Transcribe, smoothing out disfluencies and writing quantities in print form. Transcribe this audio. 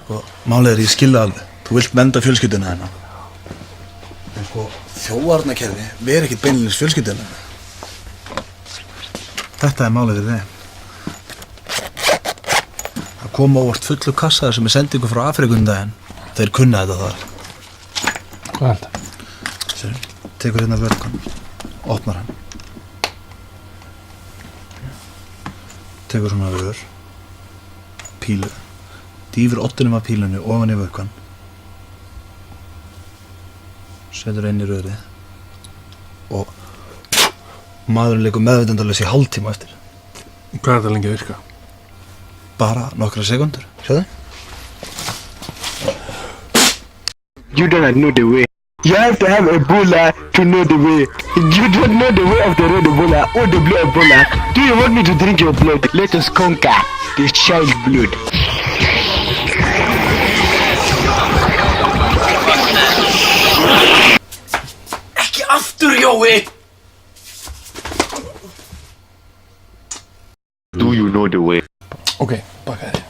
Sko, málið ég skilða alveg. Þú vilt vernda fjölskylduna hennar. En sko, þjófarnakerfi veri ekkert beinlínis fjölskylduna. Þetta málið fyrir þeim. Það kom óvart fullu kassaðar sem sendingu frá Afríku daginn. Þeir kunna þetta þar. Hvað er þetta? Sér, tekur hérna vörkan, opnar hann. Tekur svona vör, pílu, dýfir oddinum af pílunni ofan í vörkan. Setur inn í rörið og maðurinn leikur meðvitundarlaus í hálftíma eftir. Hvað er þetta lengi að virka? Bara nokkra sekundur, sjáðu. You don't know the way. You have to have Ebola to know the way. You don't know the way of the red Ebola or the blue Ebola. Do you want me to drink your blood? Let us conquer this child blood. Ekki aftur, Jói! Do you know the way? Ok, baka þér.